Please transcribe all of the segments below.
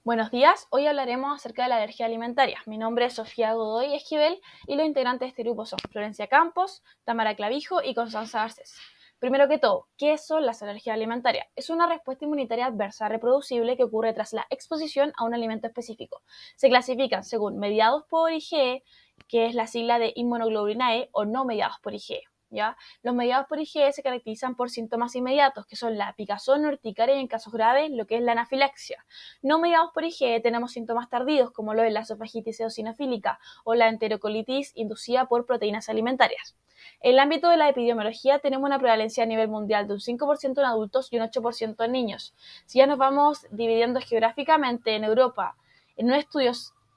Buenos días, hoy hablaremos acerca de la alergia alimentaria. Mi nombre es Sofía Godoy Esquivel y los integrantes de este grupo son Florencia Campos, Tamara Clavijo y Constanza Garcés. Primero que todo, ¿qué son las alergias alimentarias? Es una respuesta inmunitaria adversa reproducible que ocurre tras la exposición a un alimento específico. Se clasifican según mediados por IgE, que es la sigla de inmunoglobulina E, o no mediados por IgE. ¿Ya? Los mediados por IgE se caracterizan por síntomas inmediatos, que son la picazón, urticaria y en casos graves lo que es la anafilaxia. No mediados por IgE tenemos síntomas tardíos, como lo es la esofagitis eosinofílica o la enterocolitis inducida por proteínas alimentarias. En el ámbito de la epidemiología tenemos una prevalencia a nivel mundial de un 5% en adultos y un 8% en niños. Si ya nos vamos dividiendo geográficamente en Europa, en un estudio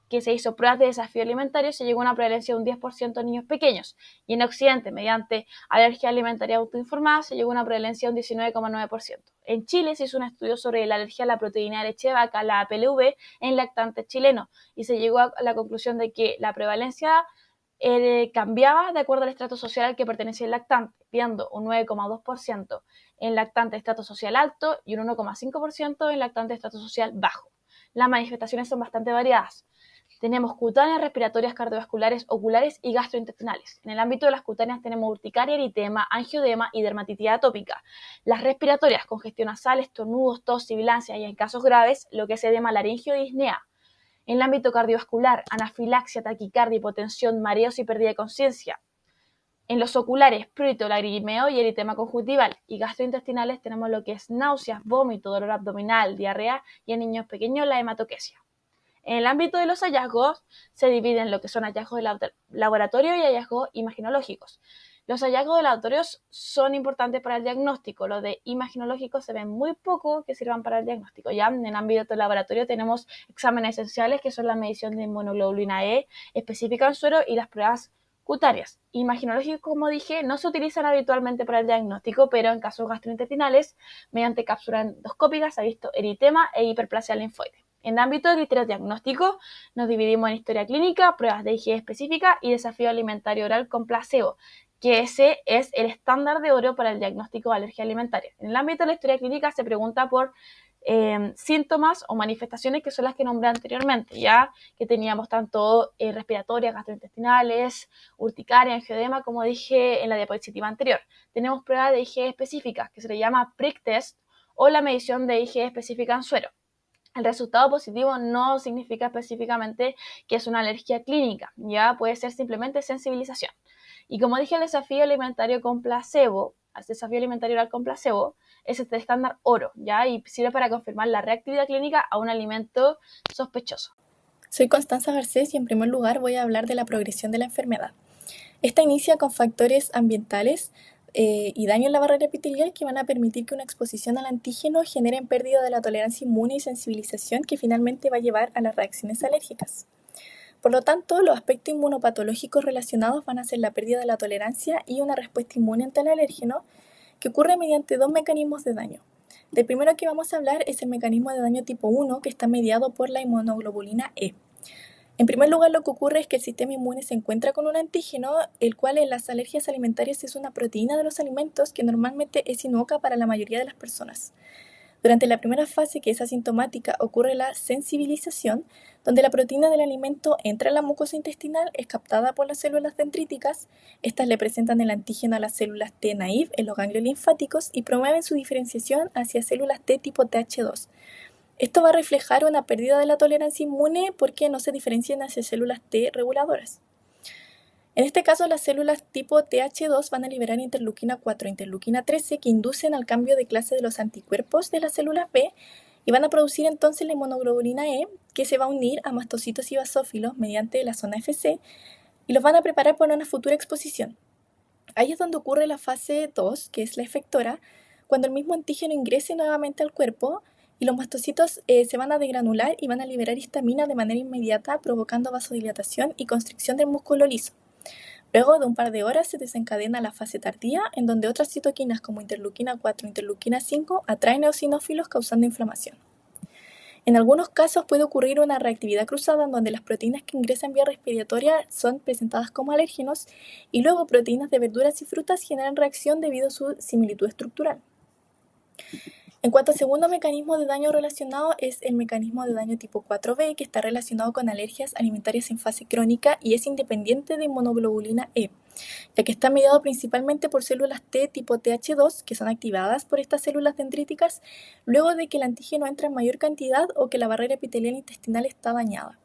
que se hizo pruebas de desafío alimentario, se llegó a una prevalencia de un 10% en niños pequeños. Y en Occidente, mediante alergia alimentaria autoinformada, se llegó a una prevalencia de un 19,9%. En Chile se hizo un estudio sobre la alergia a la proteína de leche de vaca, la APLV, en lactantes chilenos, y se llegó a la conclusión de que la prevalencia cambiaba de acuerdo al estrato social al que pertenecía el lactante, viendo un 9,2% en lactante de estrato social alto y un 1,5% en lactante de estrato social bajo. Las manifestaciones son bastante variadas. Tenemos cutáneas, respiratorias, cardiovasculares, oculares y gastrointestinales. En el ámbito de las cutáneas tenemos urticaria, eritema, angioedema y dermatitis atópica. Las respiratorias, congestión nasal, estornudos, tos, sibilancia y en casos graves, lo que es edema laringio y disnea. En el ámbito cardiovascular, anafilaxia, taquicardia, hipotensión, mareos y pérdida de conciencia. En los oculares, prurito, lagrimeo y eritema conjuntival. Y gastrointestinales tenemos lo que es náuseas, vómito, dolor abdominal, diarrea y en niños pequeños la hematoquesia. En el ámbito de los hallazgos se dividen en lo que son hallazgos de laboratorio y hallazgos imaginológicos. Los hallazgos de laboratorios son importantes para el diagnóstico. Los de imaginológicos se ven muy poco que sirvan para el diagnóstico. Ya en el ámbito del laboratorio tenemos exámenes esenciales que son la medición de inmunoglobulina E específica en suero y las pruebas cutáneas. Imaginológicos, como dije, no se utilizan habitualmente para el diagnóstico, pero en casos gastrointestinales, mediante cápsulas endoscópicas, se ha visto eritema e hiperplasia linfoide. En el ámbito de criterios diagnósticos, nos dividimos en historia clínica, pruebas de IgE específica y desafío alimentario oral con placebo, que ese es el estándar de oro para el diagnóstico de alergia alimentaria. En el ámbito de la historia clínica se pregunta por síntomas o manifestaciones que son las que nombré anteriormente, ya que teníamos tanto respiratorias, gastrointestinales, urticaria, angioedema, como dije en la diapositiva anterior. Tenemos pruebas de IgE específicas, que se le llama prick test o la medición de IgE específica en suero. El resultado positivo no significa específicamente que es una alergia clínica, ya puede ser simplemente sensibilización. Y como dije, el desafío alimentario con placebo, el desafío alimentario oral con placebo, es este estándar oro, ya, y sirve para confirmar la reactividad clínica a un alimento sospechoso. Soy Constanza Garcés y en primer lugar voy a hablar de la progresión de la enfermedad. Esta inicia con factores ambientales y daño en la barrera epitelial que van a permitir que una exposición al antígeno genere pérdida de la tolerancia inmune y sensibilización que finalmente va a llevar a las reacciones alérgicas. Por lo tanto, los aspectos inmunopatológicos relacionados van a ser la pérdida de la tolerancia y una respuesta inmune ante el alérgeno que ocurre mediante dos mecanismos de daño. Del primero que vamos a hablar es el mecanismo de daño tipo 1 que está mediado por la inmunoglobulina E. En primer lugar, lo que ocurre es que el sistema inmune se encuentra con un antígeno, el cual en las alergias alimentarias es una proteína de los alimentos que normalmente es inocua para la mayoría de las personas. Durante la primera fase, que es asintomática, ocurre la sensibilización, donde la proteína del alimento entra en la mucosa intestinal, es captada por las células dendríticas, estas le presentan el antígeno a las células T naive en los ganglios linfáticos y promueven su diferenciación hacia células T tipo Th2. Esto va a reflejar una pérdida de la tolerancia inmune porque no se diferencian hacia células T reguladoras. En este caso, las células tipo Th2 van a liberar interleuquina 4 e interleuquina 13 que inducen al cambio de clase de los anticuerpos de las células B y van a producir entonces la inmunoglobulina E que se va a unir a mastocitos y basófilos mediante la zona Fc y los van a preparar para una futura exposición. Ahí es donde ocurre la fase 2, que es la efectora, cuando el mismo antígeno ingrese nuevamente al cuerpo y los mastocitos se van a degranular y van a liberar histamina de manera inmediata, provocando vasodilatación y constricción del músculo liso. Luego de un par de horas se desencadena la fase tardía, en donde otras citoquinas como interleuquina 4 e interleuquina 5 atraen eosinófilos causando inflamación. En algunos casos puede ocurrir una reactividad cruzada en donde las proteínas que ingresan vía respiratoria son presentadas como alérgenos y luego proteínas de verduras y frutas generan reacción debido a su similitud estructural. En cuanto al segundo mecanismo de daño relacionado es el mecanismo de daño tipo 4B, que está relacionado con alergias alimentarias en fase crónica y es independiente de inmunoglobulina E, ya que está mediado principalmente por células T tipo Th2, que son activadas por estas células dendríticas luego de que el antígeno entra en mayor cantidad o que la barrera epitelial intestinal está dañada.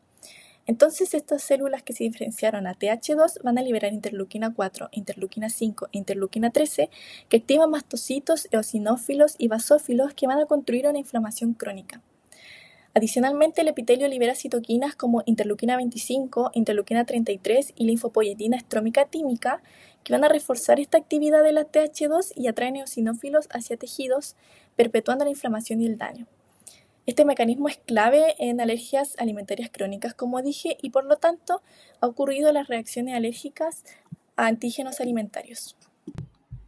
Entonces, estas células que se diferenciaron a Th2 van a liberar interleuquina 4, interleuquina 5 e interleuquina 13, que activan mastocitos, eosinófilos y basófilos que van a construir una inflamación crónica. Adicionalmente, el epitelio libera citoquinas como interleuquina 25, interleuquina 33 y linfopoyetina estrómica tímica, que van a reforzar esta actividad de la Th2 y atraen eosinófilos hacia tejidos, perpetuando la inflamación y el daño. Este mecanismo es clave en alergias alimentarias crónicas, como dije, y por lo tanto ha ocurrido las reacciones alérgicas a antígenos alimentarios.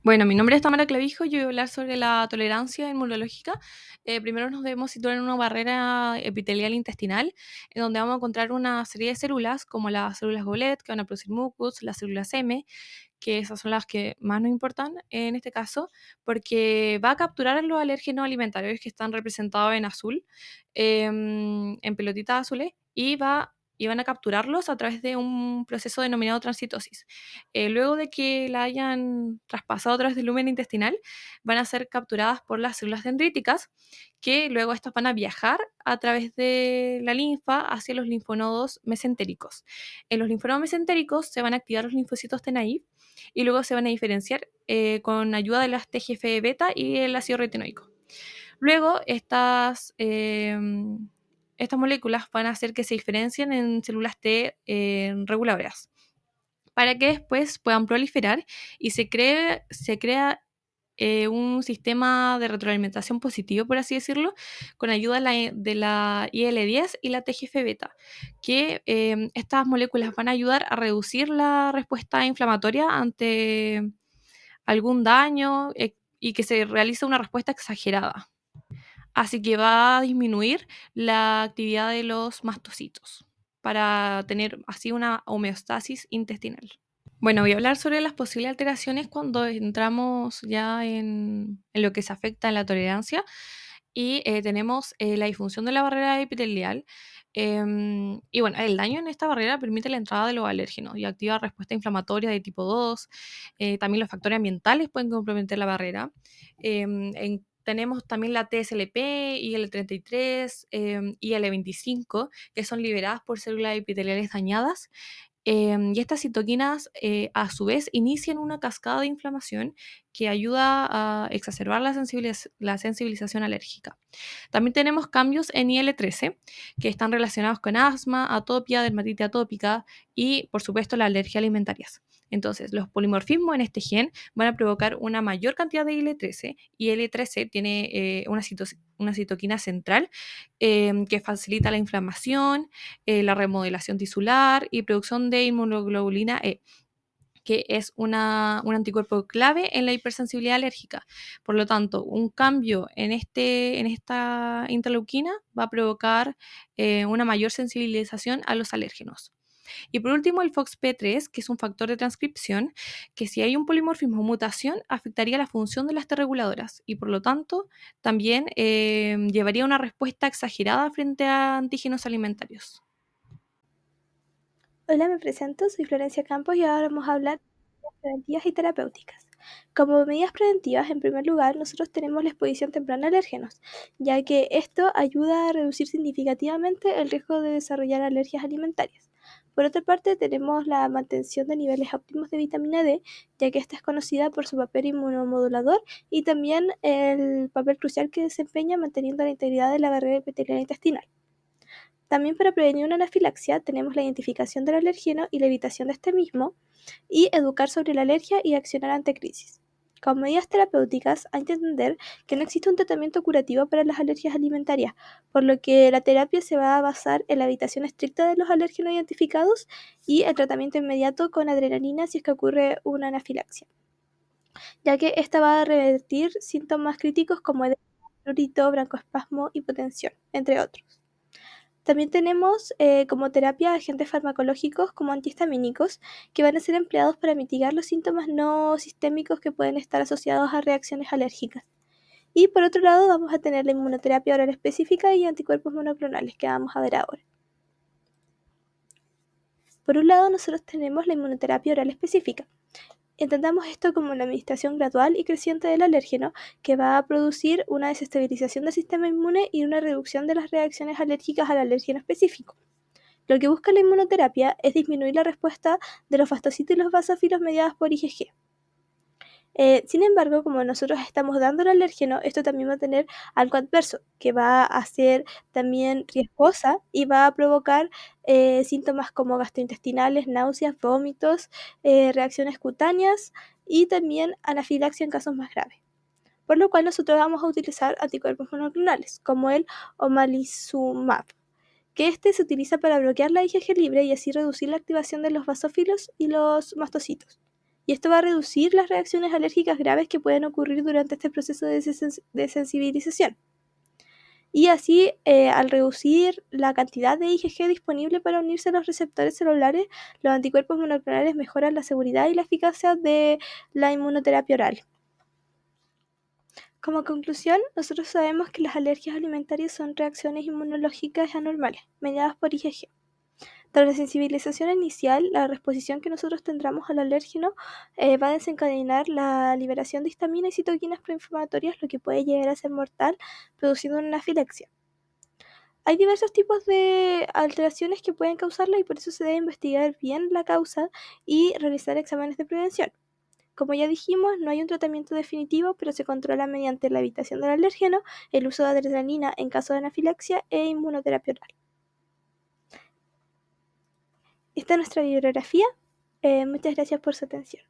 Bueno, mi nombre es Tamara Clavijo, yo voy a hablar sobre la tolerancia inmunológica. Primero nos debemos situar en una barrera epitelial intestinal, en donde vamos a encontrar una serie de células, como las células Goblet, que van a producir mucus, las células M, que esas son las que más nos importan en este caso, porque va a capturar los alérgenos alimentarios que están representados en azul, en pelotitas azules, y van a capturarlos a través de un proceso denominado transcitosis. Luego de que la hayan traspasado a través del lumen intestinal, van a ser capturadas por las células dendríticas, que luego estas van a viajar a través de la linfa hacia los linfonodos mesentéricos. En los linfonodos mesentéricos se van a activar los linfocitos T naive y luego se van a diferenciar con ayuda de las TGF-beta y el ácido retinoico. Luego, estas moléculas van a hacer que se diferencien en células T reguladoras, para que después puedan proliferar y se crea un sistema de retroalimentación positivo, por así decirlo, con ayuda de la IL-10 y la TGF-beta, que estas moléculas van a ayudar a reducir la respuesta inflamatoria ante algún daño y que se realice una respuesta exagerada. Así que va a disminuir la actividad de los mastocitos para tener así una homeostasis intestinal. Bueno, voy a hablar sobre las posibles alteraciones cuando entramos ya en lo que se afecta en la tolerancia y tenemos la disfunción de la barrera epitelial. Y bueno, el daño en esta barrera permite la entrada de los alérgenos y activa respuesta inflamatoria de tipo 2. También los factores ambientales pueden comprometer la barrera. Tenemos también la TSLP, IL-33, IL-25, que son liberadas por células epiteliales dañadas. Y estas citoquinas, a su vez, inician una cascada de inflamación que ayuda a exacerbar la sensibilización alérgica. También tenemos cambios en IL-13 que están relacionados con asma, atopia, dermatitis atópica y, por supuesto, las alergias alimentarias. Entonces, los polimorfismos en este gen van a provocar una mayor cantidad de IL-13 y IL-13 tiene una citoquina central que facilita la inflamación, la remodelación tisular y producción de inmunoglobulina E, que es un anticuerpo clave en la hipersensibilidad alérgica. Por lo tanto, un cambio en esta interleuquina va a provocar una mayor sensibilización a los alérgenos. Y por último, el FOXP3, que es un factor de transcripción, que si hay un polimorfismo o mutación, afectaría la función de las T reguladoras y por lo tanto también llevaría a una respuesta exagerada frente a antígenos alimentarios. Hola, me presento, soy Florencia Campos y ahora vamos a hablar de medidas preventivas y terapéuticas. Como medidas preventivas, en primer lugar, nosotros tenemos la exposición temprana a alérgenos, ya que esto ayuda a reducir significativamente el riesgo de desarrollar alergias alimentarias. Por otra parte, tenemos la mantención de niveles óptimos de vitamina D, ya que esta es conocida por su papel inmunomodulador y también el papel crucial que desempeña manteniendo la integridad de la barrera epitelial intestinal. También para prevenir una anafilaxia tenemos la identificación del alergeno y la evitación de este mismo, y educar sobre la alergia y accionar ante crisis. Con medidas terapéuticas hay que entender que no existe un tratamiento curativo para las alergias alimentarias, por lo que la terapia se va a basar en la evitación estricta de los alérgenos identificados y el tratamiento inmediato con adrenalina si es que ocurre una anafilaxia, ya que esta va a revertir síntomas críticos como edema, prurito, broncoespasmo, hipotensión, entre otros. También tenemos como terapia agentes farmacológicos como antihistamínicos que van a ser empleados para mitigar los síntomas no sistémicos que pueden estar asociados a reacciones alérgicas. Y por otro lado vamos a tener la inmunoterapia oral específica y anticuerpos monoclonales que vamos a ver ahora. Por un lado nosotros tenemos la inmunoterapia oral específica. Entendamos esto como la administración gradual y creciente del alérgeno que va a producir una desestabilización del sistema inmune y una reducción de las reacciones alérgicas al alérgeno específico. Lo que busca la inmunoterapia es disminuir la respuesta de los fagocitos y los basófilos mediadas por IgG. Sin embargo, como nosotros estamos dando el alérgeno, esto también va a tener algo adverso, que va a ser también riesgosa y va a provocar síntomas como gastrointestinales, náuseas, vómitos, reacciones cutáneas y también anafilaxia en casos más graves. Por lo cual nosotros vamos a utilizar anticuerpos monoclonales, como el omalizumab, que este se utiliza para bloquear la IgG libre y así reducir la activación de los basófilos y los mastocitos. Y esto va a reducir las reacciones alérgicas graves que pueden ocurrir durante este proceso de sensibilización. Y así, al reducir la cantidad de IgG disponible para unirse a los receptores celulares, los anticuerpos monoclonales mejoran la seguridad y la eficacia de la inmunoterapia oral. Como conclusión, nosotros sabemos que las alergias alimentarias son reacciones inmunológicas anormales, mediadas por IgG. Tras la sensibilización inicial, la reexposición que nosotros tendremos al alérgeno va a desencadenar la liberación de histamina y citoquinas proinflamatorias, lo que puede llegar a ser mortal, produciendo una anafilaxia. Hay diversos tipos de alteraciones que pueden causarla y por eso se debe investigar bien la causa y realizar exámenes de prevención. Como ya dijimos, no hay un tratamiento definitivo, pero se controla mediante la evitación del alérgeno, el uso de adrenalina en caso de anafilaxia e inmunoterapia oral. Esta es nuestra bibliografía. Muchas gracias por su atención.